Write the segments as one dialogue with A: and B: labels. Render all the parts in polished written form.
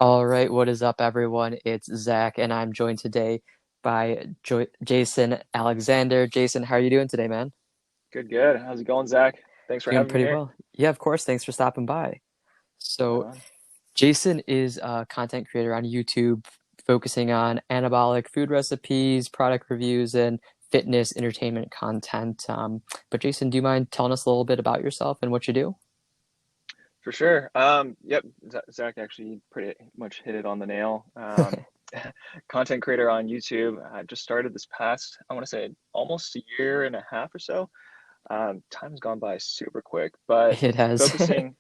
A: All right, what is up, everyone? It's Zach, and I'm joined today by Jason Alexander. Jason, how are you doing today, man?
B: Good, good. How's it going, Zach? Thanks for
A: Doing
B: having me
A: pretty
B: here.
A: well. Yeah, of course. Thanks for stopping by.
B: Right
A: So,
B: on.
A: Jason is a content creator on YouTube, focusing on anabolic food recipes, product reviews, and fitness entertainment content. But, Jason, do you mind telling us a little bit about yourself and what you do?
B: For sure. Yep, Zach actually pretty much hit it on the nail. Content creator on YouTube. I just started this past, I want to say almost a year and a half or so. Time has gone by super quick, but
A: It has.
B: focusing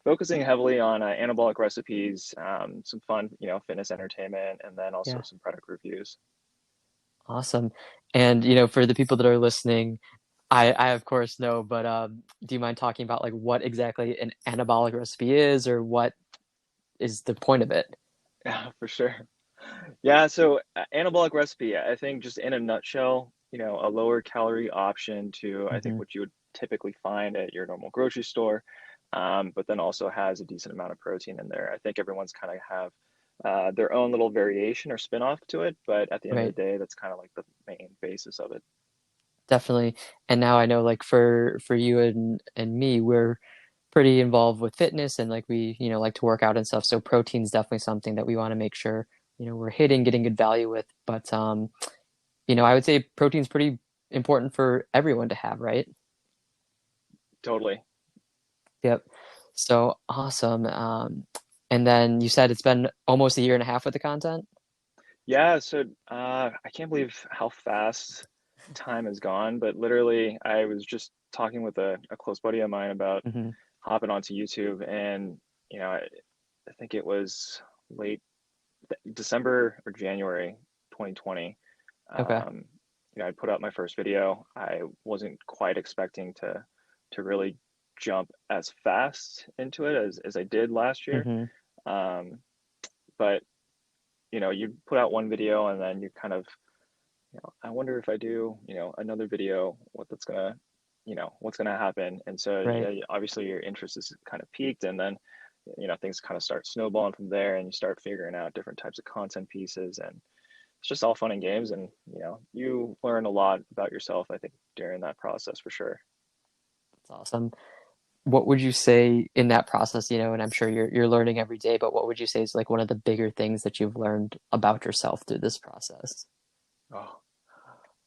B: focusing heavily on anabolic recipes, some fun, fitness entertainment, and then also
A: Yeah.
B: some product reviews.
A: Awesome. And for the people that are listening, I of course know, but do you mind talking about like what exactly an anabolic recipe is, or what is the point of it?
B: Yeah, for sure. Yeah, so anabolic recipe, I think just in a nutshell, a lower calorie option to I think
A: Hmm.
B: what you would typically find at your normal grocery store, but then also has a decent amount of protein in there. I think everyone's kind of have their own little variation or spin-off to it, but at the end of
A: Right.
B: the day, that's kind of like the main basis of it.
A: Definitely. And now I know like for you and me, we're pretty involved with fitness and like we, like to work out and stuff. So protein's definitely something that we want to make sure, we're hitting, getting good value with. But I would say protein's pretty important for everyone to have, right?
B: Totally.
A: Yep. So awesome. And then you said it's been almost a year and a half with the content?
B: Yeah, so I can't believe how fast time has gone, but literally I was just talking with a close buddy of mine about
A: Hmm.
B: hopping onto YouTube, and I think it was late December or January 2020.
A: Okay.
B: Um, I put out my first video. I wasn't quite expecting to really jump as fast into it as I did last year.
A: Hmm.
B: Um, but you put out one video and then you kind of, I wonder if I do, another video, what's gonna happen. And so
A: Right.
B: yeah, obviously your interest is kind of peaked, and then things kind of start snowballing from there, and you start figuring out different types of content pieces, and it's just all fun and games, and you learn a lot about yourself, I think, during that process for sure.
A: That's awesome. What would you say in that process, and I'm sure you're learning every day, but what would you say is like one of the bigger things that you've learned about yourself through this process?
B: Oh,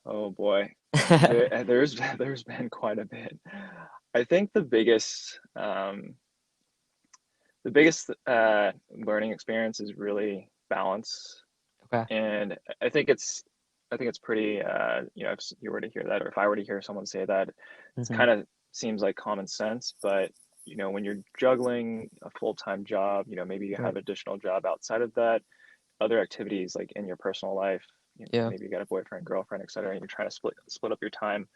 B: oh boy. There's been quite a bit. I think the biggest learning experience is really balance.
A: Okay.
B: And I think it's pretty, if you were to hear that, or if I were to hear someone say that, it's
A: Hmm.
B: kind of seems like common sense, but when you're juggling a full-time job, maybe you have
A: Right.
B: additional job outside of that, other activities like in your personal life,
A: Yeah.
B: maybe you got a boyfriend, girlfriend, etc., and you're trying to split up your time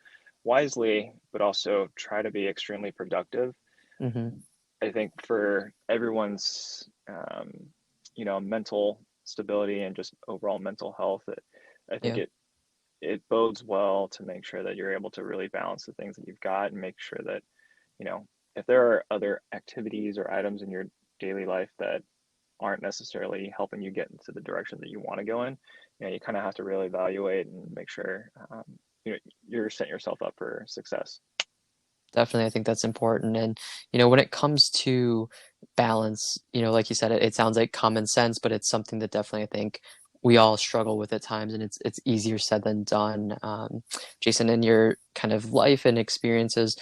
B: wisely, but also try to be extremely productive.
A: Hmm.
B: I think for everyone's mental stability and just overall mental health, I think
A: Yeah.
B: it bodes well to make sure that you're able to really balance the things that you've got, and make sure that you know if there are other activities or items in your daily life that aren't necessarily helping you get into the direction that you want to go in, you kind of have to really evaluate and make sure you know, you're setting yourself up for success.
A: Definitely, I think that's important. And, when it comes to balance, like you said, it sounds like common sense, but it's something that definitely I think we all struggle with at times, and it's easier said than done. Jason, in your kind of life and experiences,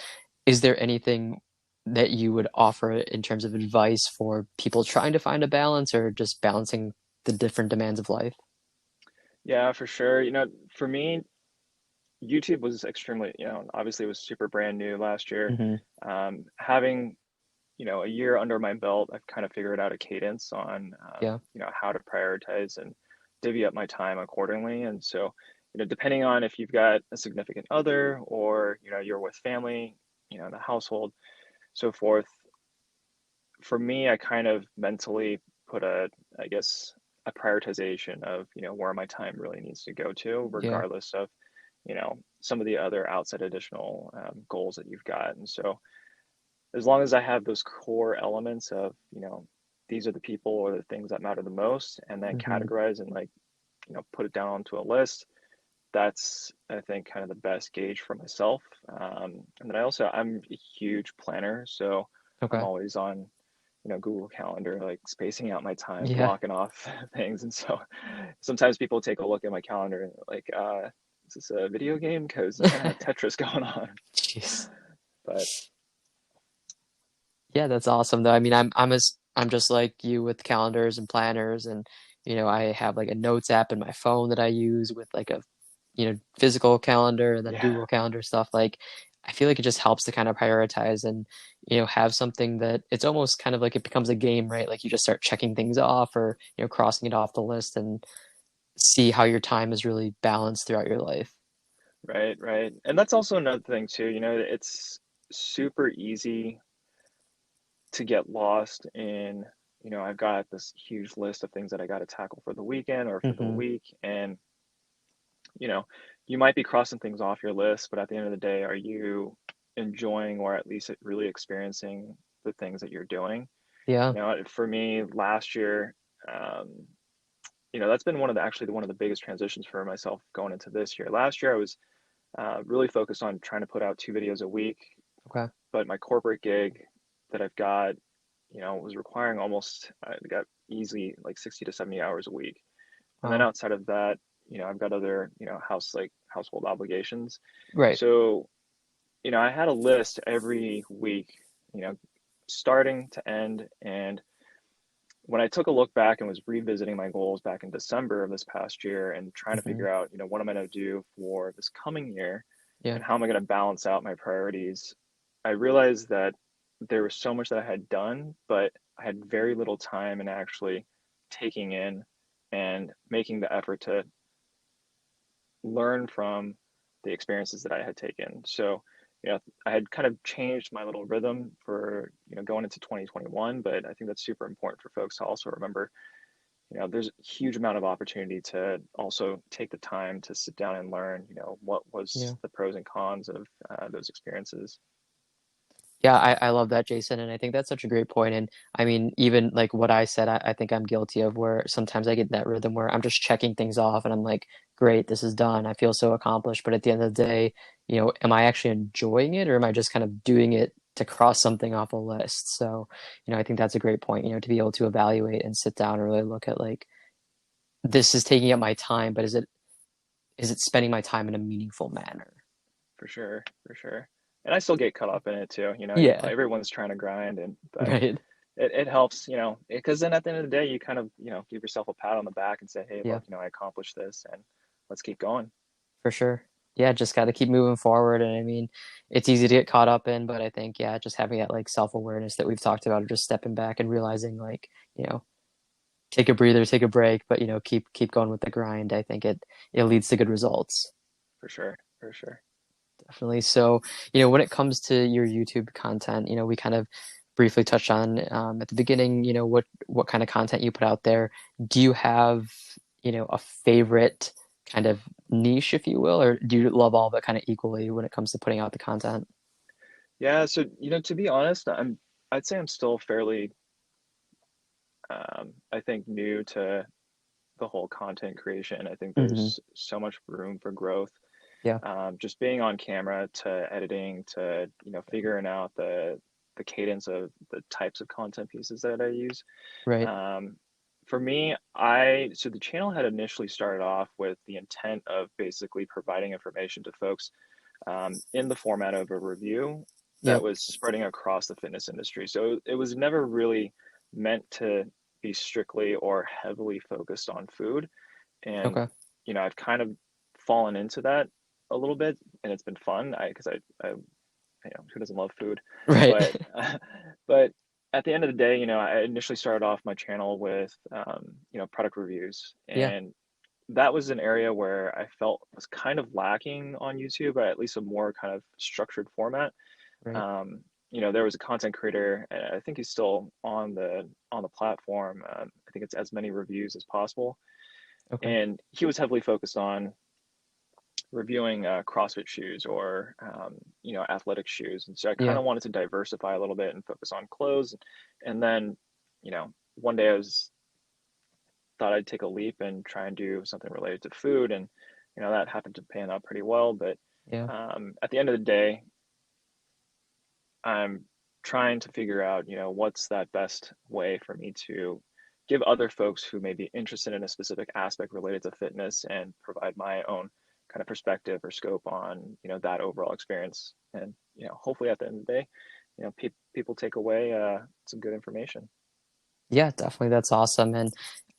A: is there anything that you would offer in terms of advice for people trying to find a balance or just balancing the different demands of life?
B: Yeah, for sure. For me, YouTube was extremely, obviously it was super brand new last year.
A: Hmm.
B: Having, a year under my belt, I've kind of figured out a cadence on,
A: Yeah.
B: how to prioritize and divvy up my time accordingly. And so, depending on if you've got a significant other, or, you're with family, in the household, so forth. For me, I kind of mentally put I guess, a prioritization of, where my time really needs to go to,
A: Yeah.
B: regardless of, some of the other outside additional goals that you've got. And so, as long as I have those core elements of, these are the people or the things that matter the most, and then
A: Hmm.
B: categorize and like, put it down onto a list. That's, I think, kind of the best gauge for myself. And then I'm a huge planner, so I'm
A: Okay.
B: always on, Google Calendar, like spacing out my time,
A: Yeah.
B: blocking off things. And so sometimes people take a look at my calendar and like, is this a video game? Because I kind of have Tetris going on.
A: Jeez.
B: But
A: Yeah, that's awesome though. I mean, I'm just like you with calendars and planners, and I have like a notes app in my phone that I use with like a physical calendar and then
B: yeah,
A: Google Calendar stuff. Like I feel like it just helps to kind of prioritize and have something that it's almost kind of like it becomes a game, right? Like you just start checking things off or crossing it off the list and see how your time is really balanced throughout your life.
B: right, right. And that's also another thing too, it's super easy to get lost in, I've got this huge list of things that I got to tackle for the weekend or for the
A: Hmm.
B: week. And, you know, you might be crossing things off your list, but at the end of the day, are you enjoying or at least really experiencing the things that you're doing?
A: Yeah.
B: For me, last year, um, that's been one of the biggest transitions for myself going into this year. Last year, I was really focused on trying to put out 2 videos a week,
A: Okay.
B: but my corporate gig that I've got, was requiring I got easily like 60 to 70 hours a week. And then
A: Wow.
B: outside of that, I've got other, household obligations.
A: Right.
B: So, I had a list every week, you know, starting to end. And when I took a look back and was revisiting my goals back in December of this past year and trying to
A: Hmm.
B: figure out, what am I going to do for this coming year
A: Yeah.
B: and how am I going to balance out my priorities, I realized that there was so much that I had done, but I had very little time in actually taking in and making the effort to learn from the experiences that I had taken. So, I had kind of changed my little rhythm for, going into 2021, but I think that's super important for folks to also remember, there's a huge amount of opportunity to also take the time to sit down and learn, what was
A: Yeah.
B: the pros and cons of those experiences.
A: Yeah, I love that, Jason, and I think that's such a great point. And I mean, even like what I said, I think I'm guilty of where sometimes I get in that rhythm where I'm just checking things off and I'm like, great, this is done. I feel so accomplished. But at the end of the day, am I actually enjoying it or am I just kind of doing it to cross something off a list? So, I think that's a great point, to be able to evaluate and sit down and really look at like, this is taking up my time, but is it spending my time in a meaningful manner?
B: For sure, for sure. And I still get caught up in it too.
A: Yeah,
B: Everyone's trying to grind, but
A: right.
B: it helps, because then at the end of the day, you kind of, give yourself a pat on the back and say, hey,
A: Yeah.
B: look, I accomplished this, and let's keep going.
A: For sure. Yeah, just got to keep moving forward. And I mean, it's easy to get caught up in, but I think, yeah, just having that like self-awareness that we've talked about of just stepping back and realizing like, take a breather, take a break, but keep going with the grind. I think it leads to good results.
B: For sure, for sure.
A: Definitely. So, when it comes to your YouTube content, we kind of briefly touched on at the beginning, what kind of content you put out there. Do you have, a favorite kind of niche, if you will, or do you love all of it kind of equally when it comes to putting out the content?
B: Yeah, so, to be honest, I'd say I'm still fairly, I think, new to the whole content creation. I think
A: Hmm.
B: there's so much room for growth.
A: Yeah.
B: Just being on camera to editing to, figuring out the cadence of the types of content pieces that I use.
A: Right.
B: Um, for me, so the channel had initially started off with the intent of basically providing information to folks in the format of a review that
A: Yep.
B: was spreading across the fitness industry. So it was never really meant to be strictly or heavily focused on food. And,
A: Okay.
B: I've kind of fallen into that a little bit and it's been fun. Because I who doesn't love food?
A: Right.
B: But, but at the end of the day, I initially started off my channel with, product reviews,
A: Yeah.
B: and that was an area where I felt was kind of lacking on YouTube, or at least a more kind of structured format.
A: Right.
B: Um, there was a content creator, and I think he's still on the platform. I think it's as many reviews as possible,
A: Okay.
B: and he was heavily focused on reviewing CrossFit shoes or athletic shoes, and so I kind
A: Yeah.
B: of wanted to diversify a little bit and focus on clothes, and then you know one day I was thought I'd take a leap and try and do something related to food, and that happened to pan out pretty well. But
A: Yeah.
B: at the end of the day, I'm trying to figure out, what's that best way for me to give other folks who may be interested in a specific aspect related to fitness and provide my own kind of perspective or scope on, that overall experience. And, hopefully at the end of the day, people take away some good information.
A: Yeah, definitely. That's awesome. And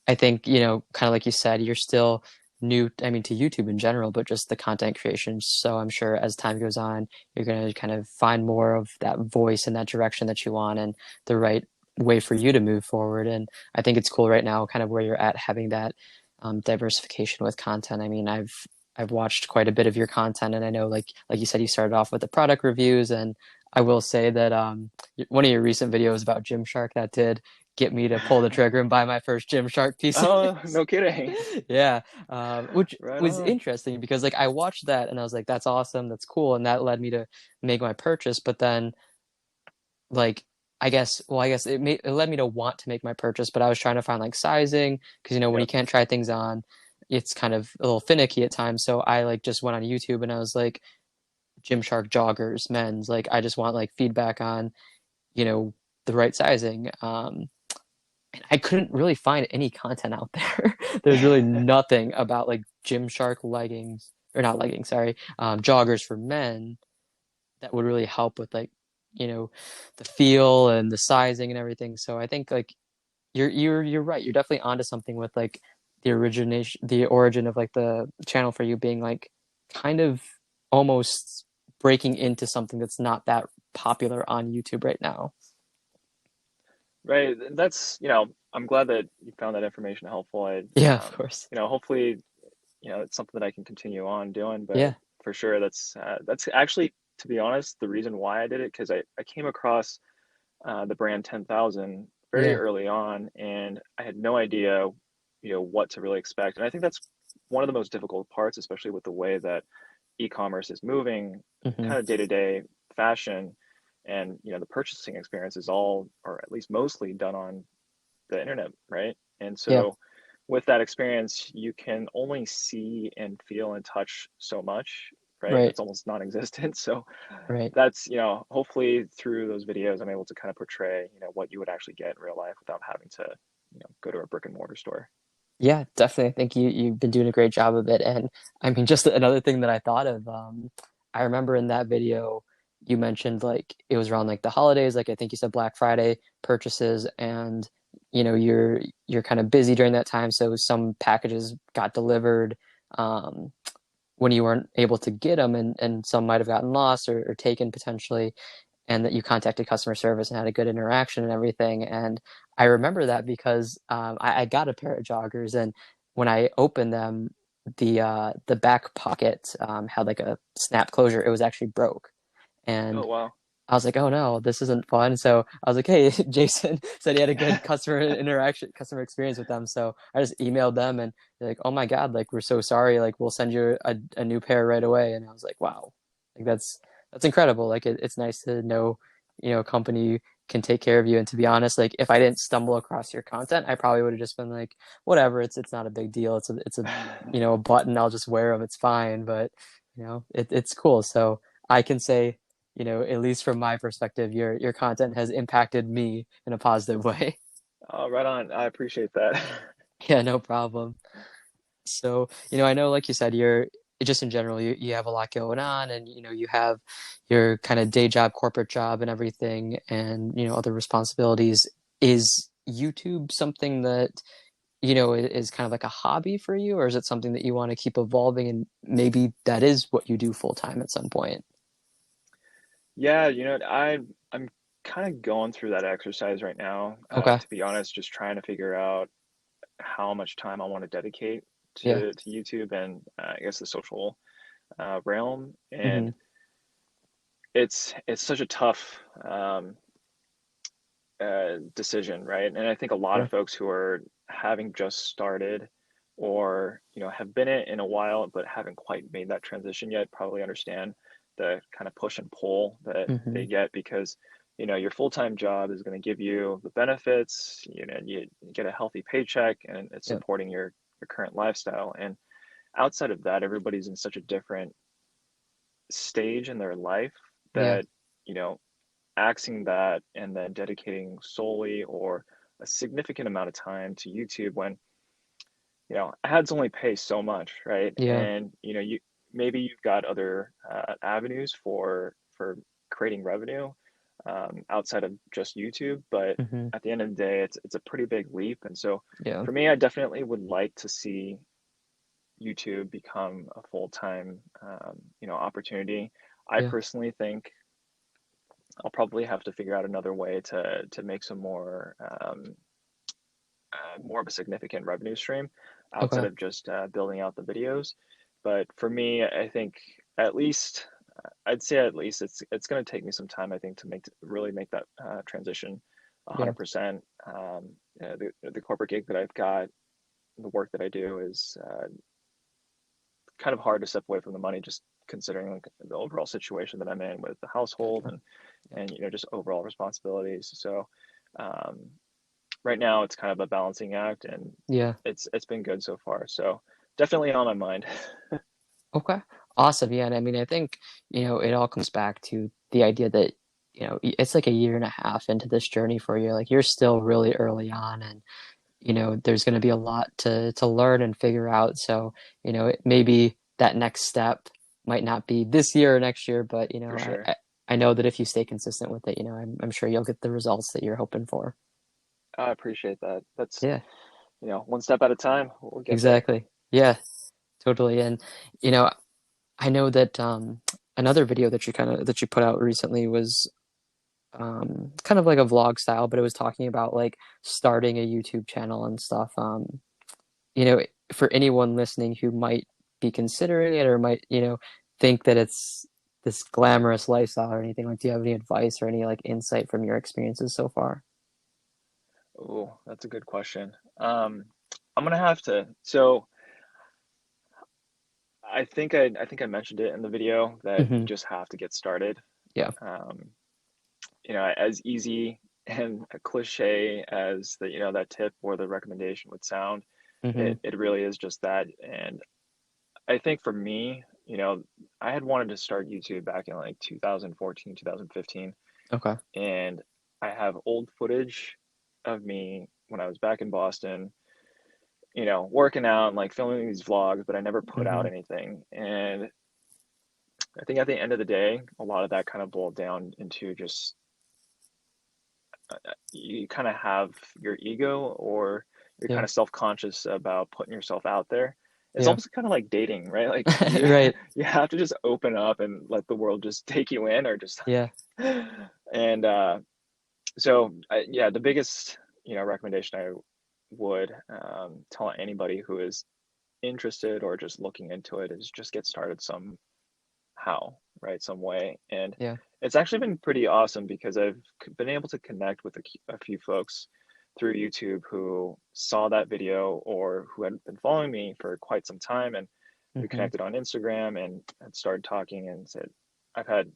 A: I think, kind of like you said, you're still new, I mean, to YouTube in general, but just the content creation. So I'm sure as time goes on, you're going to kind of find more of that voice and that direction that you want and the right way for you to move forward. And I think it's cool right now, kind of where you're at, having that diversification with content. I mean, I've watched quite a bit of your content, and I know, like you said, you started off with the product reviews, and I will say that one of your recent videos about Gymshark that did get me to pull the trigger and buy my first Gymshark
B: Oh,
A: pieces.
B: no kidding.
A: Yeah, which
B: Right
A: was
B: on.
A: interesting because like I watched that and I was like, that's awesome, that's cool, and that led me to make my purchase. But then like I guess it led me to want to make my purchase, but I was trying to find like sizing because when you
B: Yep.
A: can't try things on, it's kind of a little finicky at times. So I like just went on YouTube and I was like, Gymshark joggers, men's. Like I just want like feedback on you know the right sizing. And I couldn't really find any content out there. There's really nothing about like Gymshark leggings or not leggings, sorry, joggers for men that would really help with like you know the feel and the sizing and everything. So I think like you're right. You're definitely onto something with like the origin of like the channel for you being like kind of almost breaking into something that's not that popular on YouTube right now.
B: Right. That's, I'm glad that you found that information helpful.
A: Yeah, of course.
B: Hopefully, it's something that I can continue on doing, but
A: Yeah,
B: for sure, that's actually, to be honest, the reason why I did it, because I came across the brand 10,000 very
A: yeah,
B: early on, and I had no idea, what to really expect. And I think that's one of the most difficult parts, especially with the way that e-commerce is moving,
A: hmm
B: kind of day-to-day fashion, and the purchasing experience is all, or at least mostly, done on the internet, right? And
A: yeah,
B: so with that experience, you can only see and feel and touch so much, right?
A: right,
B: It's almost non-existent. So
A: right.
B: that's, hopefully through those videos, I'm able to kind of portray, what you would actually get in real life without having to, go to a brick and mortar store.
A: Yeah, definitely. I think you've been doing a great job of it. And I mean, just another thing that I thought of, I remember in that video you mentioned like it was around like the holidays, like I think you said Black Friday purchases, and you're kind of busy during that time, so some packages got delivered when you weren't able to get them, and some might have gotten lost or taken potentially, and that you contacted customer service and had a good interaction and everything. And I remember that because I got a pair of joggers, and when I opened them, the back pocket had like a snap closure. It was actually broke,
B: Oh,
A: and
B: wow.
A: I was like, oh no, this isn't fun. So I was like, hey, Jason said he had a good customer interaction, customer experience with them. So I just emailed them and they're like, oh my God, like we're so sorry. Like we'll send you a new pair right away. And I was like, wow, like that's incredible. Like it's nice to know, a company can take care of you. And to be honest, like if I didn't stumble across your content, I probably would have just been like, whatever, it's not a big deal. It's a button. I'll just wear them. It's fine. But it's cool. So I can say at least from my perspective, your content has impacted me in a positive way.
B: Oh, right on. I appreciate that.
A: Yeah, no problem. So, I know, like you said, you're just in general, you have a lot going on, and you have your kind of day job, corporate job, and everything, and other responsibilities. Is YouTube something that is kind of like a hobby for you, or is it something that you want to keep evolving, and maybe that is what you do full time at some point?
B: Yeah, I'm kind of going through that exercise right now.
A: Okay.
B: To be honest, just trying to figure out how much time I want to dedicate
A: Yeah.
B: to YouTube and I guess the social realm. And
A: hmm
B: it's such a tough decision, right? And I think a lot of
A: Yeah.
B: folks who are having just started or have been in a while but haven't quite made that transition yet probably understand the kind of push and pull that they
A: hmm
B: get because your full-time job is going to give you the benefits, you get a healthy paycheck and it's
A: Yeah.
B: supporting your current lifestyle. And outside of that, everybody's in such a different stage in their life
A: Yeah.
B: that, you know, axing that and then dedicating solely or a significant amount of time to YouTube when, ads only pay so much, right?
A: Yeah.
B: And, you maybe you've got other avenues for creating revenue outside of just YouTube, but
A: Hmm.
B: at the end of the day, it's a pretty big leap. And so
A: Yeah.
B: for me, I definitely would like to see YouTube become a full-time, opportunity. I
A: Yeah.
B: personally think I'll probably have to figure out another way to make some more of a significant revenue stream outside
A: Okay.
B: of just building out the videos. But for me, I think at least I'd say at least it's going to take me some time, I think, to really make that transition
A: Yeah.
B: 100%. The corporate gig that I've got, the work that I do is kind of hard to step away from the money, just considering like the overall situation that I'm in with the household
A: Gotcha. Yeah.
B: and just overall responsibilities. So um, right now it's kind of a balancing act, and
A: Yeah.
B: it's been good so far. So definitely on my mind.
A: Okay. Awesome. Yeah. And I mean, I think, it all comes back to the idea that, it's like a year and a half into this journey for you. Like you're still really early on and, there's going to be a lot to learn and figure out. So, maybe that next step might not be this year or next year, but,
B: For
A: I,
B: sure.
A: I, I know that if you stay consistent with it, I'm sure you'll get the results that you're hoping for.
B: I appreciate that. That's,
A: Yeah,
B: one step at a time. We'll get there.
A: exactly. Yeah, totally. And, you know, I know that another video that you put out recently was kind of like a vlog style, but it was talking about like starting a YouTube channel and stuff. You know, for anyone listening who might be considering it or might, think that it's this glamorous lifestyle or anything, like, do you have any advice or any like insight from your experiences so far?
B: Oh, that's a good question. I'm gonna have to. So I think I mentioned it in the video that you
A: Hmm.
B: just have to get started.
A: Yeah.
B: Um, as easy and a cliche as that tip or the recommendation would sound,
A: Hmm.
B: it really is just that. And I think for me, I had wanted to start YouTube back in like 2014, 2015,
A: Okay.
B: and I have old footage of me when I was back in Boston, working out and like filming these vlogs, but I never put out
A: Hmm.
B: anything. And I think at the end of the day, a lot of that kind of boiled down into just you kind of have your ego or you're kind
A: Yeah.
B: of self-conscious about putting yourself out there. It's
A: Yeah.
B: almost kind of like dating, right? Like you
A: Right.
B: you have to just open up and let the world just take you in or just
A: Yeah.
B: and so yeah, the biggest, recommendation I would tell anybody who is interested or just looking into it is just get started somehow, right? Some way. And
A: Yeah.
B: it's actually been pretty awesome because I've been able to connect with a few folks through YouTube who saw that video or who had been following me for quite some time. And we
A: Hmm.
B: connected on Instagram and had started talking and said, I've had,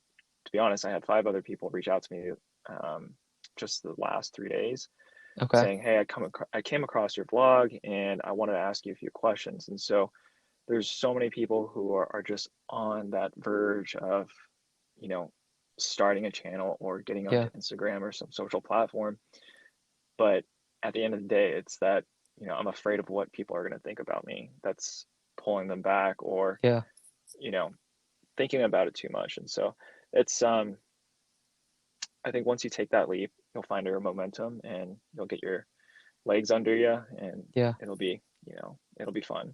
B: to be honest, I had 5 other people reach out to me um, just the last 3 days
A: Okay.
B: saying, "Hey, I came across your vlog and I wanted to ask you a few questions." And so there's so many people who are just on that verge of, you know, starting a channel or getting onto
A: Yeah.
B: Instagram or some social platform. But at the end of the day, it's that, I'm afraid of what people are going to think about me. That's pulling them back or,
A: Yeah.
B: you know, thinking about it too much. And so it's, I think once you take that leap, you'll find your momentum and you'll get your legs under you and
A: Yeah.
B: it'll be, it'll be fun.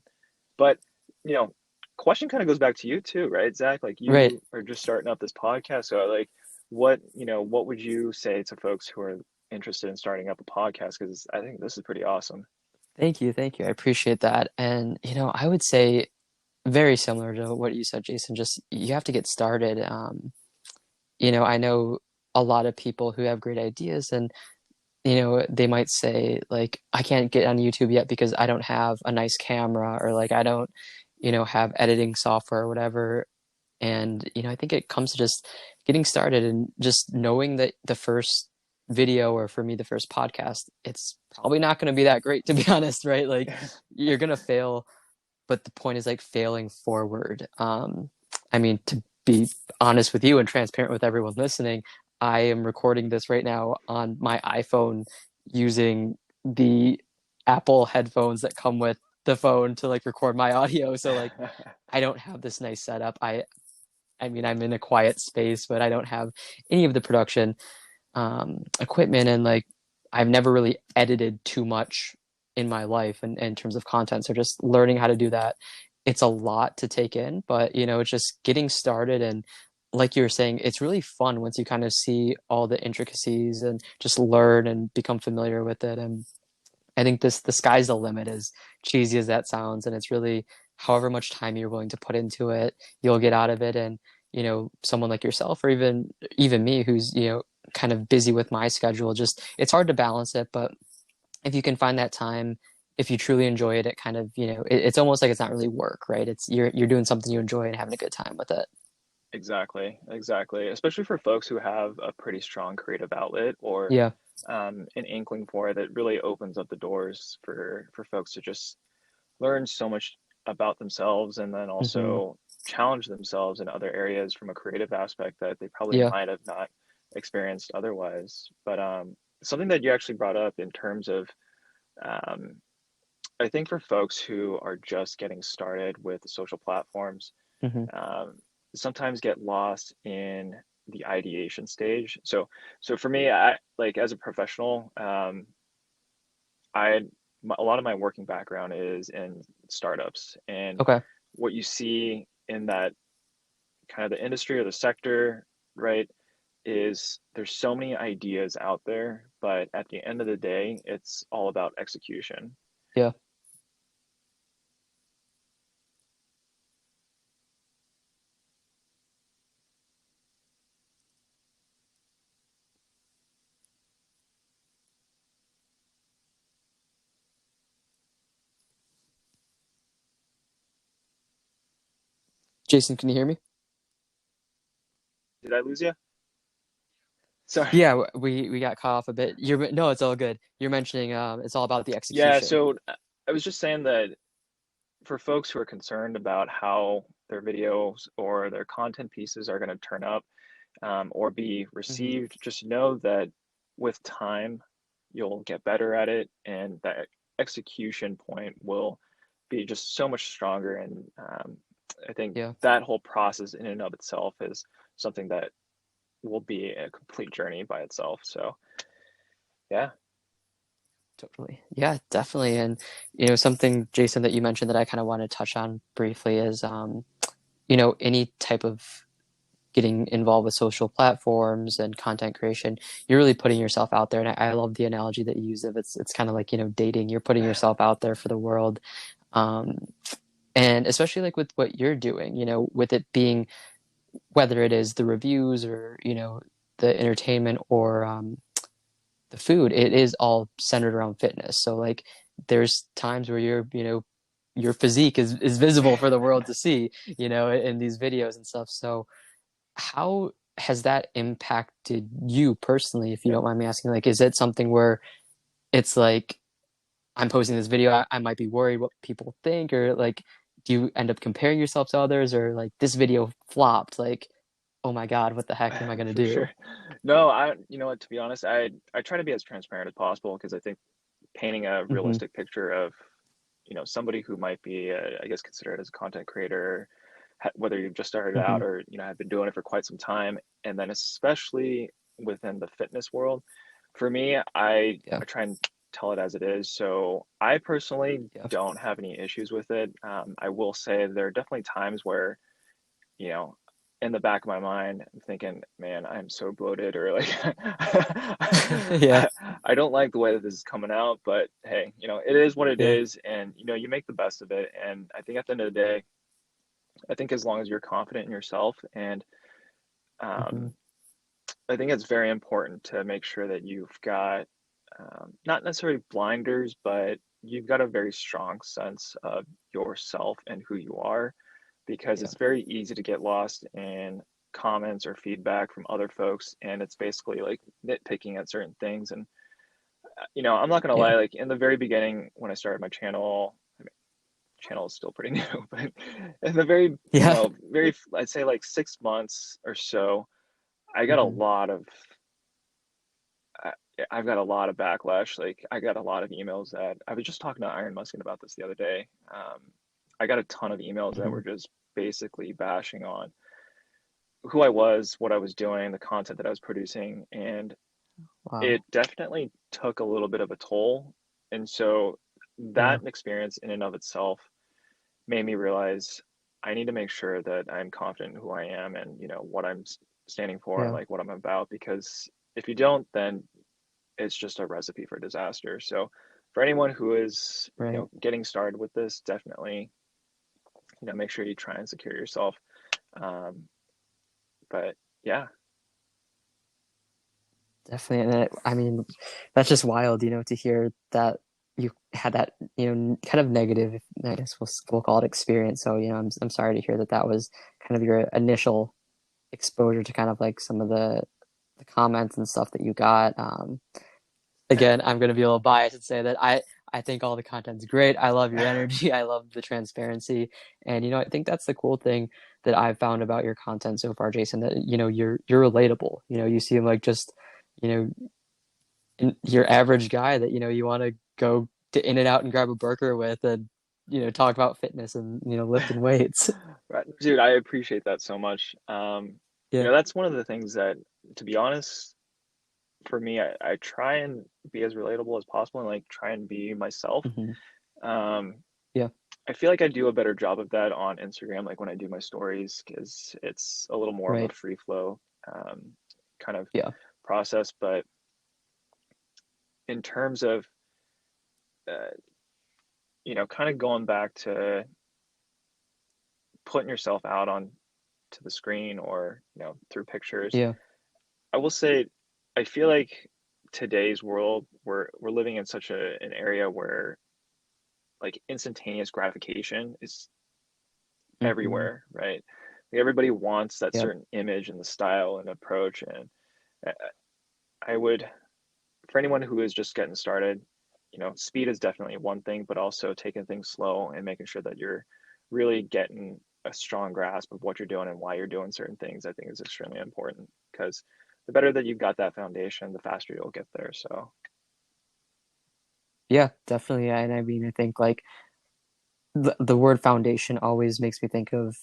B: But, you know, question kind of goes back to you too, right, Zach? Like
A: Right.
B: you are just starting up this podcast. So like what would you say to folks who are interested in starting up a podcast? Because I think this is pretty awesome.
A: Thank you. Thank you. I appreciate that. And, I would say very similar to what you said, Jason, just you have to get started. I know a lot of people who have great ideas and, they might say like, I can't get on YouTube yet because I don't have a nice camera or like I don't, have editing software or whatever. And, I think it comes to just getting started and just knowing that the first video, or for me, the first podcast, it's probably not going to be that great, to be honest, right? Like you're going to fail, but the point is like failing forward. I mean, to be honest with you and transparent with everyone listening, I am recording this right now on my iPhone using the Apple headphones that come with the phone to like record my audio. So like I don't have this nice setup. I mean, I'm in a quiet space, but I don't have any of the production equipment, and like I've never really edited too much in my life in terms of content. So just learning how to do that, it's a lot to take in, but it's just getting started. And like you were saying, it's really fun once you kind of see all the intricacies and just learn and become familiar with it. And I think the sky's the limit, as cheesy as that sounds, and it's really however much time you're willing to put into it, you'll get out of it. And someone like yourself, or even me, who's kind of busy with my schedule, just it's hard to balance it. But if you can find that time, if you truly enjoy it, it kind of it's almost like it's not really work, right? It's you're doing something you enjoy and having a good time with it.
B: Exactly, exactly. Especially for folks who have a pretty strong creative outlet or
A: Yeah.
B: an inkling for it, that really opens up the doors for folks to just learn so much about themselves, and then
A: Hmm.
B: also challenge themselves in other areas from a creative aspect that they probably
A: Yeah.
B: might have not experienced otherwise. But something that you actually brought up in terms of, um, I think for folks who are just getting started with social platforms,
A: Hmm.
B: um, sometimes get lost in the ideation stage. So for me, I like as a professional, I a lot of my working background is in startups, and
A: Okay.
B: what you see in that kind of the industry or the sector, right, is there's so many ideas out there, but at the end of the day, it's all about execution.
A: Yeah. Jason, can you hear me?
B: Did I lose you? Sorry.
A: Yeah, we got cut off a bit. No, it's all good. You're mentioning it's all about the
B: Yeah,
A: execution.
B: so I was just saying that for folks who are concerned about how their videos or their content pieces are going to turn up, or be
A: Hmm.
B: received, just know that with time, you'll get better at it, and that execution point will be just so much stronger. And I think
A: Yeah.
B: that whole process in and of itself is something that will be a complete journey by itself. So, yeah.
A: Totally. Yeah, definitely. And something, Jason, that you mentioned that I kind of want to touch on briefly is any type of getting involved with social platforms and content creation, you're really putting yourself out there. And I love the analogy that you use of it's kind of like, dating. You're putting yourself out there for the world. Um, and especially like with what you're doing, with it being whether it is the reviews or, the entertainment or the food, it is all centered around fitness. So like there's times where your physique is visible for the world to see, in these videos and stuff. So how has that impacted you personally, if you
B: Yeah,
A: don't mind me asking? Like, is it something where it's like I'm posting this video, I might be worried what people think, or like do you end up comparing yourself to others, or like this video flopped, like, oh my God, what the heck am I gonna
B: for sure.
A: do?
B: No, you know what, to be honest, I try to be as transparent as possible, because I think painting a
A: Hmm.
B: realistic picture of, somebody who might be, I guess, considered as a content creator, whether you've just started
A: Hmm.
B: out or have been doing it for quite some time, and then especially within the fitness world. For me,
A: Yeah.
B: I try and tell it as it is. So I personally
A: Yeah.
B: don't have any issues with it. I will say there are definitely times where, you know, in the back of my mind, I'm thinking, man, I'm so bloated, or like,
A: Yeah.
B: I don't like the way that this is coming out, but hey, it is what it
A: Yeah.
B: is, and you make the best of it. And I think at the end of the day, I think as long as you're confident in yourself, and
A: Hmm.
B: um, I think it's very important to make sure that you've got, not necessarily blinders, but you've got a very strong sense of yourself and who you are, because
A: Yeah.
B: it's very easy to get lost in comments or feedback from other folks, and it's basically like nitpicking at certain things. And I'm not gonna lie,
A: Yeah.
B: like in the very beginning when I started my channel, I mean, channel is still pretty new, but in the very,
A: Yeah.
B: very, I'd say like 6 months or so, I got a
A: Hmm.
B: lot of I, I've got a lot of backlash. Like I got a lot of emails that I was just talking to Iron Muskin about this the other day. I got a ton of emails that
A: Hmm.
B: were just basically bashing on who I was, what I was doing, the content that I was producing, and it
A: Wow.
B: definitely took a little bit of a toll. And so
A: Yeah.
B: that experience in and of itself made me realize I need to make sure that I'm confident in who I am and what I'm standing for and
A: Yeah.
B: like what I'm about, because if you don't, then it's just a recipe for disaster. So for anyone who is,
A: Right.
B: getting started with this, definitely, make sure you try and secure yourself. Um, but yeah,
A: Definitely. And I mean, that's just wild, to hear that you had that, kind of negative, I guess we'll call it experience. So, I'm sorry to hear that that was kind of your initial exposure to kind of like some of the comments and stuff that you got. Again, I'm going to be a little biased and say that I think all the content's great. I love your energy. I love the transparency. And I think that's the cool thing that I've found about your content so far, Jason, that you're relatable. You seem like just, you know, your average guy that you want to go to In and Out and grab a burger with and talk about fitness and lifting weights.
B: right, dude, I appreciate that so much.
A: Yeah.
B: That's one of the things that, to be honest, for me, I try and be as relatable as possible and like try and be myself.
A: Hmm.
B: Um,
A: Yeah.
B: I feel like I do a better job of that on Instagram, like when I do my stories, because it's a little more of a
A: Right.
B: free flow um, kind of
A: Yeah.
B: process. But in terms of, uh, kind of going back to putting yourself out on to the screen or, through pictures,
A: Yeah.
B: I will say, I feel like today's world, we're living in such an area where like instantaneous gratification is
A: Hmm.
B: everywhere, right? Like everybody wants that
A: Yeah.
B: certain image and the style and approach. And I would, for anyone who is just getting started, speed is definitely one thing, but also taking things slow and making sure that you're really getting a strong grasp of what you're doing and why you're doing certain things, I think is extremely important, because the better that you've got that foundation, the faster you'll get there. So,
A: Yeah, definitely. And I mean, I think like the word foundation always makes me think of,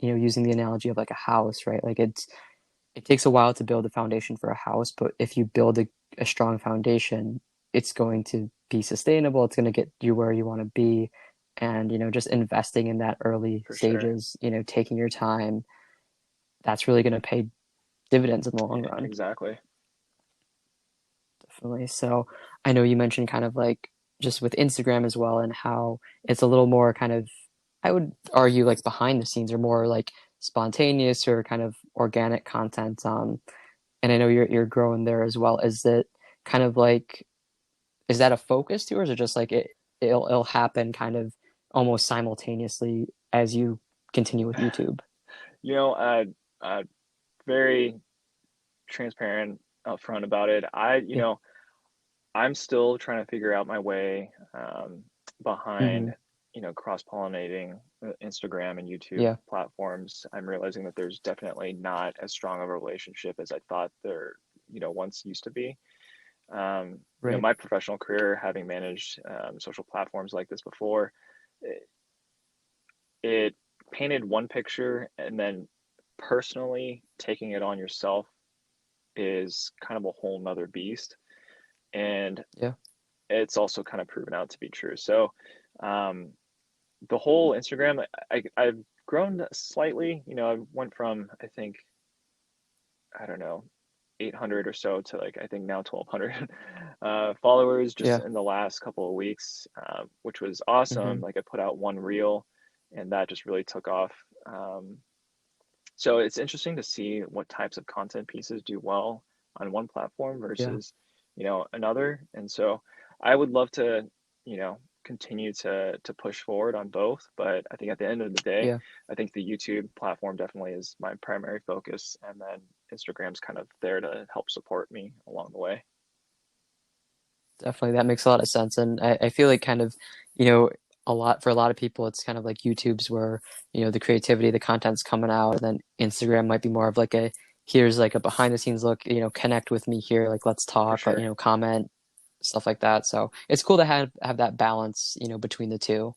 A: using the analogy of like a house, right? Like it takes a while to build a foundation for a house, but if you build a strong foundation, it's going to be sustainable. It's going to get you where you want to be. And, just investing in that early
B: for sure.
A: stages, taking your time, that's really going to pay dividends in the long run.
B: Exactly.
A: Definitely. So I know you mentioned kind of like just with Instagram as well and how it's a little more kind of, I would argue like behind the scenes or more like spontaneous or kind of organic content. And I know you're growing there as well. Is it kind of like, is that a focus to, or is it just like it'll happen kind of almost simultaneously as you continue with YouTube?
B: You know, very transparent upfront about it.
A: Yeah.
B: I'm still trying to figure out my way
A: Hmm.
B: behind, cross-pollinating Instagram and YouTube
A: Yeah.
B: platforms. I'm realizing that there's definitely not as strong of a relationship as I thought there, once used to be.
A: Right.
B: My professional career, having managed social platforms like this before, it, it painted one picture, and then personally taking it on yourself is kind of a whole nother beast. And
A: Yeah.
B: it's also kind of proven out to be true. So, um, the whole Instagram, I've grown slightly. I went from, I think, I don't know, 800 or so to like, I think now 1,200 followers just
A: Yeah.
B: in the last couple of weeks, which was
A: Hmm.
B: awesome. Like I put out one reel and that just really took off. So it's interesting to see what types of content pieces do well on one platform
A: Yeah.
B: versus, another. And so I would love to, continue to push forward on both. But I think at the end of the day,
A: Yeah.
B: I think the YouTube platform definitely is my primary focus, and then Instagram's kind of there to help support me along the way.
A: Definitely, that makes a lot of sense, and I feel like kind of, you know, for a lot of people, it's kind of like YouTube's where, the creativity, the content's coming out, and then Instagram might be more of like a, here's like a behind the scenes look, connect with me here, like let's
B: For
A: talk, like,
B: sure.
A: comment, stuff like that. So it's cool to have that balance, between the two.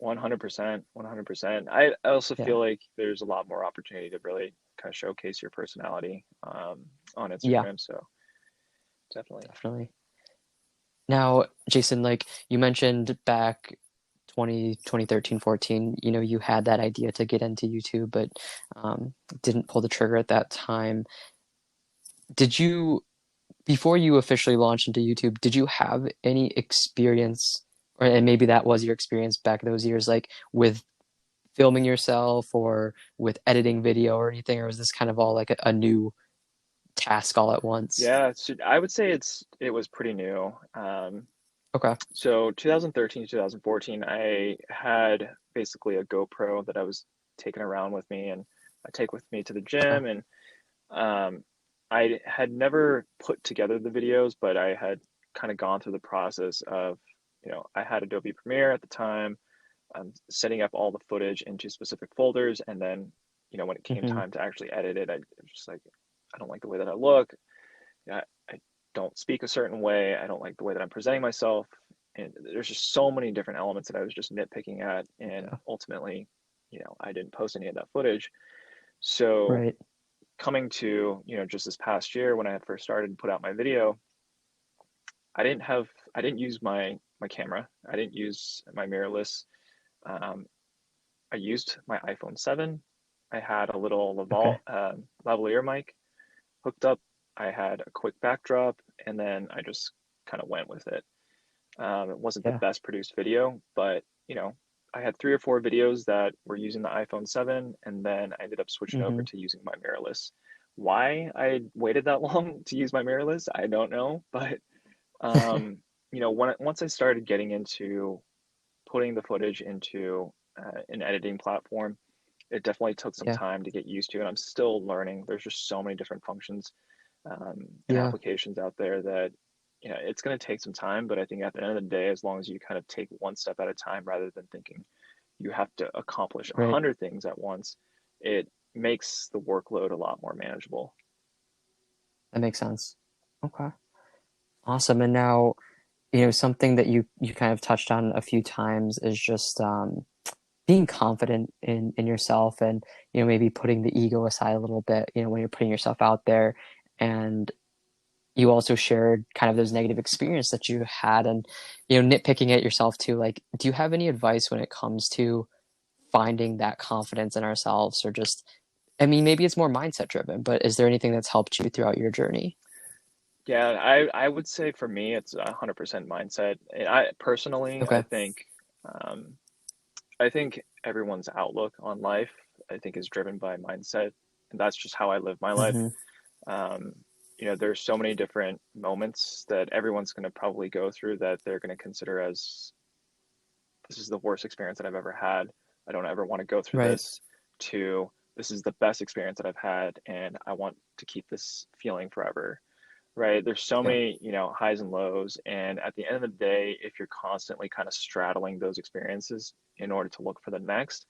B: 100%, 100%. I also
A: Yeah.
B: feel like there's a lot more opportunity to really kind of showcase your personality on
A: Yeah,
B: Instagram. So definitely.
A: definitely. Now, Jason, like you mentioned back 2013, 14, you had that idea to get into YouTube, but didn't pull the trigger at that time. Did you, before you officially launched into YouTube, did you have any experience, and maybe that was your experience back those years, like with filming yourself or with editing video or anything, or was this kind of all like a new task all at once?
B: Yeah, so I would say it was pretty new.
A: Okay.
B: So 2013 to 2014, I had basically a GoPro that I was taking around with me, and I take with me to the
A: Okay.
B: gym. And um, I had never put together the videos, but I had kind of gone through the process of, I had Adobe Premiere at the time, setting up all the footage into specific folders, and then, when it came
A: Hmm.
B: time to actually edit it, I was just like, I don't like the way that I look. I don't speak a certain way. I don't like the way that I'm presenting myself. And there's just so many different elements that I was just nitpicking at. And
A: Yeah.
B: ultimately, I didn't post any of that footage. So
A: Right.
B: coming to, just this past year when I had first started and put out my video, I didn't use my camera. I didn't use my mirrorless. Um, I used my iPhone 7. I had a little
A: Okay.
B: lavalier mic hooked up. I had a quick backdrop, and then I just kind of went with it. It wasn't the
A: Yeah.
B: best produced video, but I had 3 or 4 videos that were using the iPhone 7, and then I ended up switching over
A: Hmm.
B: to using my mirrorless. Why I waited that long to use my mirrorless, I don't know, but um, once I started getting into putting the footage into an editing platform, it definitely took some
A: Yeah.
B: time to get used to, and I'm still learning. There's just so many different functions and
A: Yeah.
B: applications out there that it's going to take some time. But I think at the end of the day, as long as you kind of take one step at a time rather than thinking you have to accomplish a
A: Right.
B: hundred things at once, it makes the workload a lot more manageable.
A: That makes sense. Okay. Awesome. And now, something that you kind of touched on a few times is just being confident in yourself, and maybe putting the ego aside a little bit, when you're putting yourself out there. And you also shared kind of those negative experience that you had, and nitpicking at yourself too. Like, do you have any advice when it comes to finding that confidence in ourselves, or just, I mean, maybe it's more mindset driven, but is there anything that's helped you throughout your journey?
B: Yeah, I would say for me, it's 100% mindset. And I personally,
A: Okay.
B: um, I think everyone's outlook on life, I think, is driven by mindset, and that's just how I live my life.
A: Hmm.
B: Um, there's so many different moments that everyone's going to probably go through that they're going to consider as this is the worst experience that I've ever had. I don't ever want to go through
A: Right.
B: this, to this is the best experience that I've had, and I want to keep this feeling forever. Right? There's so
A: Yeah.
B: many, highs and lows, and at the end of the day, if you're constantly kind of straddling those experiences in order to look for the next,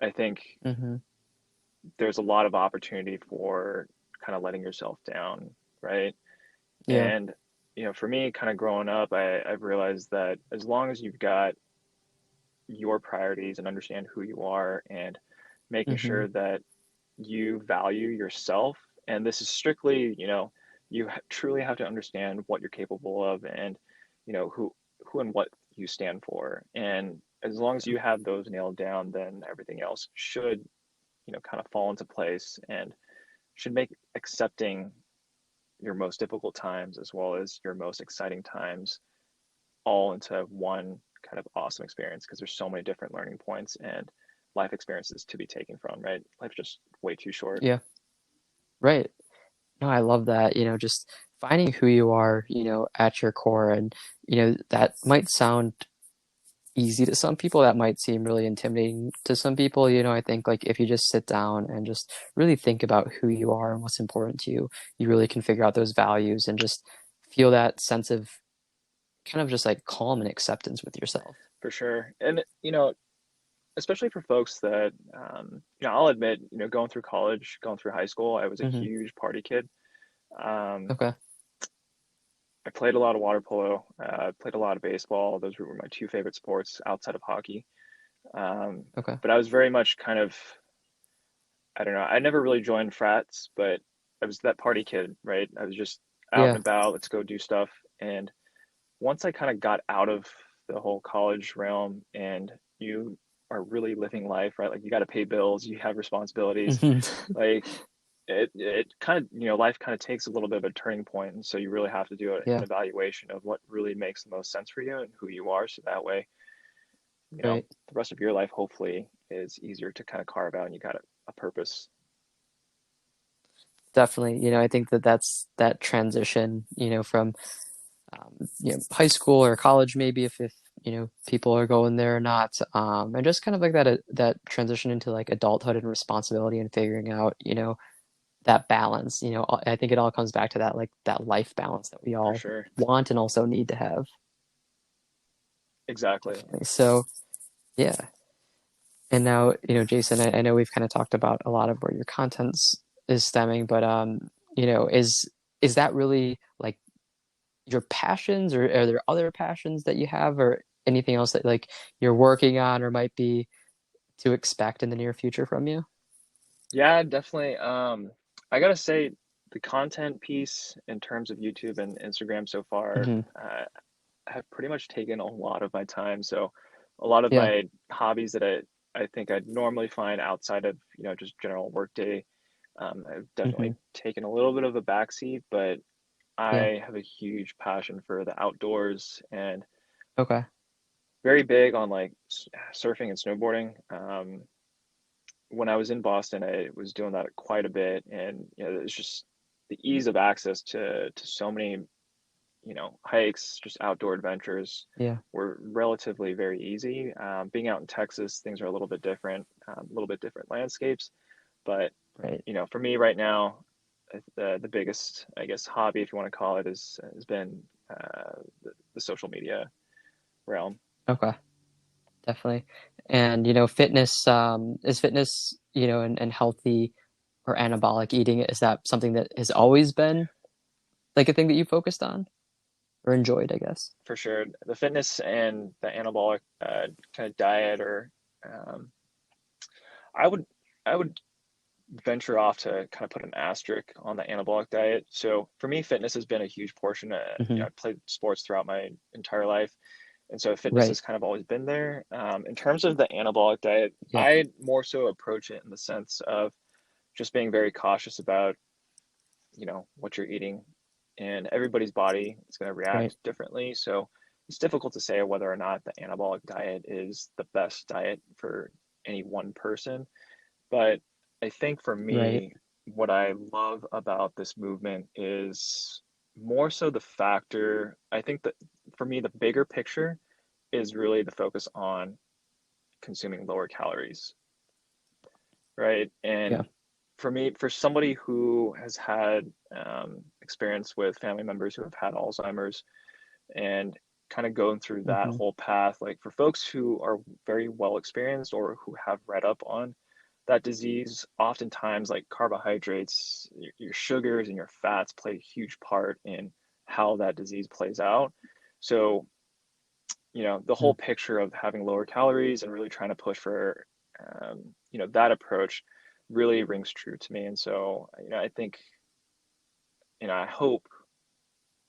B: I think
A: Hmm.
B: there's a lot of opportunity for kind of letting yourself down, right?
A: Yeah.
B: And for me, kind of growing up, I've realized that as long as you've got your priorities and understand who you are, and making
A: Hmm.
B: sure that you value yourself, and this is strictly, truly have to understand what you're capable of, and who and what you stand for. And as long as you have those nailed down, then everything else should, kind of fall into place, and should make accepting your most difficult times as well as your most exciting times all into one kind of awesome experience, because there's so many different learning points and life experiences to be taken from, right? Life's just way too short.
A: Yeah. Right. No, I love that, just finding who you are, at your core. And, that might sound easy to some people, that might seem really intimidating to some people. I think like if you just sit down and just really think about who you are and what's important to you, you really can figure out those values and just feel that sense of kind of just like calm and acceptance with yourself.
B: For sure. And, especially for folks that, I'll admit, going through college, going through high school, I was a
A: Hmm.
B: huge party kid. Um,
A: Okay.
B: I played a lot of water polo, played a lot of baseball. Those were my two favorite sports outside of hockey. Um,
A: Okay.
B: but I was very much kind of, I don't know, I never really joined frats, but I was that party kid, right? I was just out and
A: Yeah.
B: about, let's go do stuff. And once I kind of got out of the whole college realm and you are really living life, right? Like you got to pay bills, you have responsibilities,
A: Hmm.
B: like it kind of, life kind of takes a little bit of a turning point. And so you really have to do an
A: Yeah.
B: evaluation of what really makes the most sense for you and who you are. So that way,
A: Right.
B: the rest of your life hopefully is easier to kind of carve out and you got a purpose.
A: Definitely. I think that that's that transition, from high school or college, maybe if people are going there or not, and just kind of like that transition into like adulthood and responsibility and figuring out, that balance. I think it all comes back to that like that life balance that we
B: For
A: all
B: sure.
A: want and also need to have.
B: Exactly.
A: Definitely. So yeah. And now, Jason, I know we've kind of talked about a lot of where your contents is stemming, but is that really like your passions, or are there other passions that you have, or anything else that like you're working on or might be to expect in the near future from you?
B: Yeah, definitely. I gotta say, the content piece in terms of YouTube and Instagram so far
A: Hmm.
B: have pretty much taken a lot of my time. So, a lot of
A: Yeah.
B: my hobbies that I think I'd normally find outside of, just general workday, have
A: Hmm.
B: definitely taken a little bit of a backseat. But
A: Yeah.
B: I have a huge passion for the outdoors and
A: Okay.
B: very big on like surfing and snowboarding. When I was in Boston, I was doing that quite a bit, and it's just the ease of access to so many, hikes, just outdoor adventures
A: Yeah.
B: were relatively very easy. Being out in Texas, things are a little bit different, a little bit different landscapes, but
A: Right.
B: for me right now, the biggest, I guess, hobby, if you want to call it, has been the social media realm.
A: Okay. Definitely. And fitness, is fitness, and healthy or anabolic eating, is that something that has always been like a thing that you focused on or enjoyed, I guess?
B: For sure. The fitness and the anabolic kind of diet, or um, I would I would venture off to kind of put an asterisk on the anabolic diet. So for me, fitness has been a huge portion.
A: Hmm.
B: I've played sports throughout my entire life, and so fitness
A: Right.
B: has kind of always been there. In terms of the anabolic diet,
A: Yeah.
B: I more so approach it in the sense of just being very cautious about what you're eating, and everybody's body is going to
A: Right.
B: react differently. So it's difficult to say whether or not the anabolic diet is the best diet for any one person. But I think for
A: Right.
B: me, what I love about this movement is more so the factor. I think that for me, the bigger picture is really the focus on consuming lower calories, right?
A: Yeah.
B: And for me, for somebody who has had experience with family members who have had Alzheimer's and kind of going through that
A: Hmm.
B: whole path, like for folks who are very well experienced or who have read up on that disease, oftentimes like carbohydrates, your sugars and your fats play a huge part in how that disease plays out. So, the whole picture of having lower calories and really trying to push for, that approach really rings true to me. And so, I think, I hope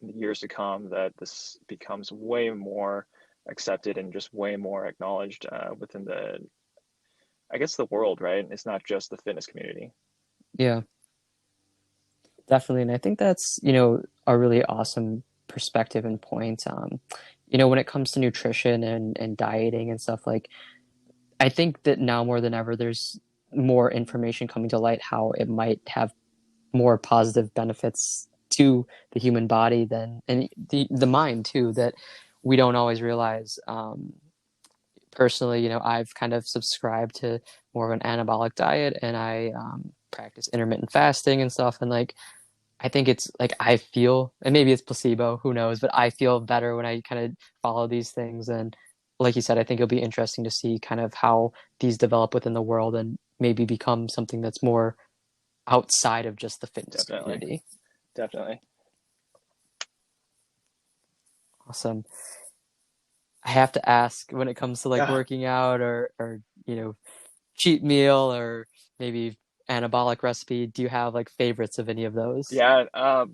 B: in the years to come that this becomes way more accepted and just way more acknowledged within I guess, the world, right? It's not just the fitness community.
A: Yeah. Definitely. And I think that's, a really awesome perspective and point. When it comes to nutrition and dieting and stuff, like I think that now more than ever, there's more information coming to light how it might have more positive benefits to the human body than and the mind too, that we don't always realize. personally, I've kind of subscribed to more of an anabolic diet, and I practice intermittent fasting and stuff. And like, I think it's like I feel, and maybe it's placebo, who knows, but I feel better when I kind of follow these things. And like you said, I think it'll be interesting to see kind of how these develop within the world and maybe become something that's more outside of just the fitness
B: Definitely,
A: community.
B: definitely.
A: Awesome. I have to ask when it comes to like
B: Yeah,
A: working out or cheat meal or maybe anabolic recipe, do you have like favorites of any of those?
B: yeah.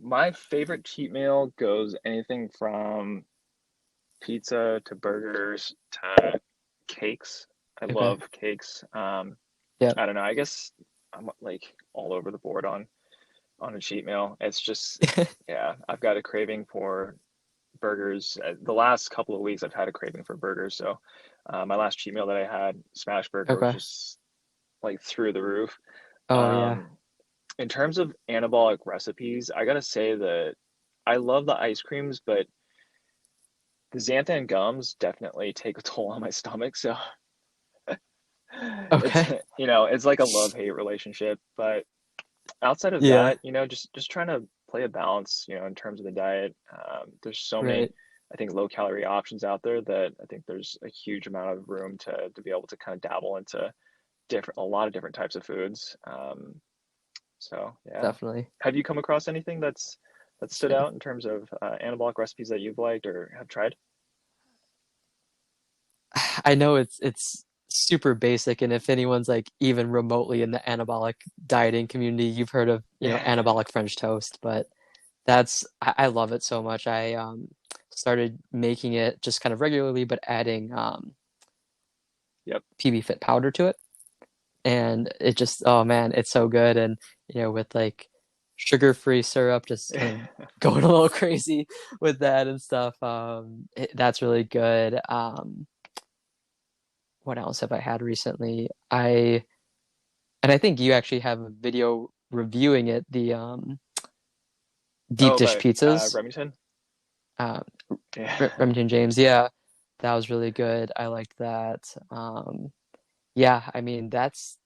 B: My favorite cheat meal goes anything from pizza to burgers to cakes. I
A: Okay.
B: love cakes.
A: Yep.
B: I don't know. I guess I'm like all over the board on a cheat meal. It's just, yeah, I've got a craving for burgers. The last couple of weeks, I've had a craving for burgers. So, my last cheat meal that I had, smash burger, was
A: Okay.
B: just like through the roof.
A: Oh yeah.
B: Um, in terms of anabolic recipes, I gotta say that I love the ice creams, but the xanthan gums definitely take a toll on my stomach. So it's,
A: Okay.
B: it's like a love-hate relationship. But outside of
A: Yeah.
B: that, just trying to play a balance, in terms of the diet. There's so many,
A: Right.
B: I think, low calorie options out there that I think there's a huge amount of room to be able to kind of dabble into a lot of different types of foods. So yeah.
A: Definitely.
B: Have you come across anything that stood
A: Interesting.
B: out in terms of anabolic recipes that you've liked or have tried?
A: I know it's super basic, and if anyone's like even remotely in the anabolic dieting community, you've heard of, anabolic French toast, but I love it so much. I started making it just kind of regularly, but adding
B: Yep.
A: PB Fit powder to it. And it just, oh man, it's so good. And with like sugar-free syrup, just kind of going a little crazy with that and stuff. That's really good. What else have I had recently? And I think you actually have a video reviewing it, the deep
B: Oh,
A: dish
B: but
A: pizzas.
B: Remington?
A: Uh,
B: Yeah.
A: Remington James, yeah, that was really good. I liked that. Yeah, I mean,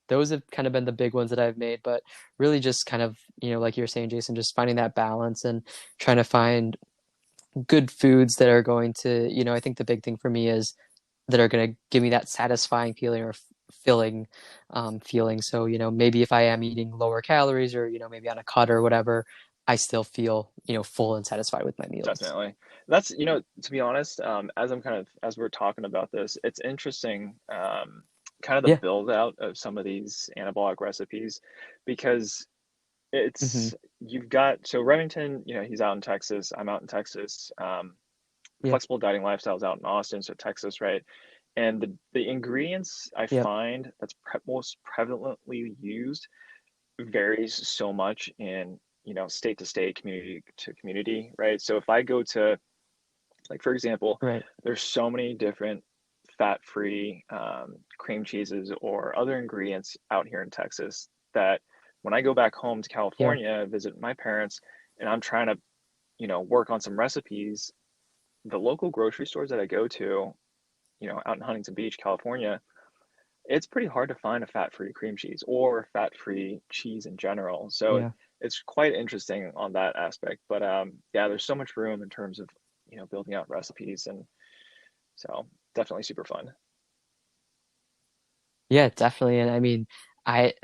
A: those have kind of been the big ones that I've made, but really just kind of, like you were saying, Jason, just finding that balance and trying to find good foods that are going to, I think the big thing for me is that are going to give me that satisfying feeling or filling feeling. So, maybe if I am eating lower calories or, maybe on a cut or whatever, I still feel, full and satisfied with my meals.
B: Definitely. That's, to be honest, as we're talking about this, it's interesting, kind of the
A: Yeah.
B: build out of some of these anabolic recipes because
A: Hmm.
B: you've got, so Remington, he's out in Texas, I'm out in Texas.
A: Yeah.
B: Flexible dieting lifestyles out in Austin, so Texas, right? And the ingredients I
A: Yep.
B: find that's most prevalently used varies so much in, state to state, community to community, right? So if I go to, like, for example,
A: Right.
B: there's so many different fat-free cream cheeses or other ingredients out here in Texas that when I go back home to
A: Yeah.
B: California, visit my parents, and I'm trying to, work on some recipes, the local grocery stores that I go to, out in Huntington Beach, California, it's pretty hard to find a fat-free cream cheese or fat-free cheese in general. So
A: Yeah.
B: it's quite interesting on that aspect. But yeah, there's so much room in terms of, building out recipes, and so definitely super fun.
A: Yeah, definitely. And I mean,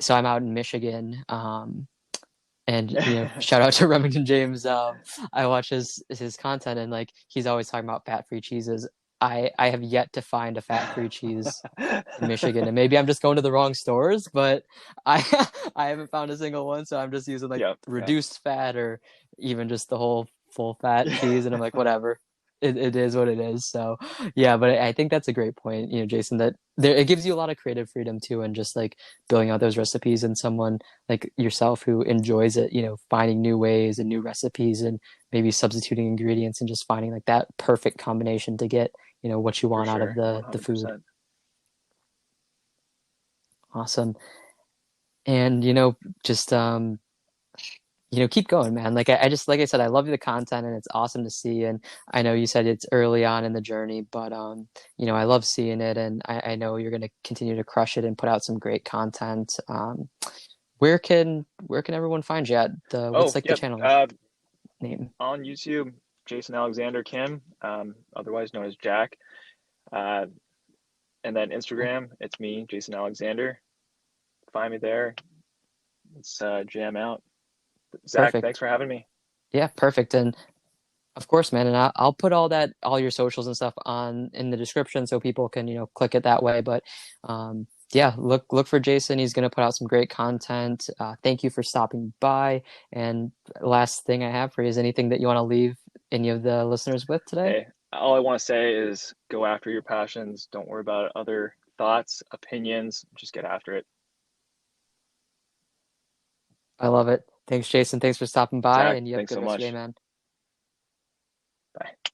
A: so I'm out in Michigan, and shout out to Remington James. I watch his content, and like he's always talking about fat-free cheeses. I have yet to find a fat-free cheese in Michigan, and maybe I'm just going to the wrong stores, but I I haven't found a single one, so I'm just using like
B: Yep, yep.
A: reduced fat or even just the whole full fat cheese, and I'm like, whatever. It is what it is. So yeah, but I think that's a great point, Jason, that it gives you a lot of creative freedom too, and just like building out those recipes and someone like yourself who enjoys it, finding new ways and new recipes and maybe substituting ingredients and just finding like that perfect combination to get, what you
B: For
A: want out of
B: sure,
A: the food.
B: 100%.
A: Awesome. And just keep going, man. Like I just like I said, I love the content and it's awesome to see. And I know you said it's early on in the journey, but I love seeing it, and I know you're gonna continue to crush it and put out some great content. Where can everyone find you at? What's
B: Oh,
A: like the
B: yep.
A: channel name?
B: On YouTube, Jason Alexander Kim, otherwise known as Jack. Uh, and then
A: Oh,
B: Instagram, it's me, Jason Alexander. Find me there. Let's jam out. Zach, thanks
A: perfect.
B: for having me.
A: Yeah, perfect. And of course, man. And I'll put all your socials and stuff on in the description so people can, click it that way. But yeah, look for Jason. He's going to put out some great content. Thank you for stopping by. And last thing I have for you is anything that you want to leave any of the listeners with today?
B: Hey, all I want to say is go after your passions. Don't worry about other thoughts, opinions. Just get after it.
A: I love it. Thanks, Jason. Thanks for stopping by,
B: Zach,
A: and you have a
B: thanks
A: good
B: so
A: rest of your day,
B: much.
A: man.
B: Bye.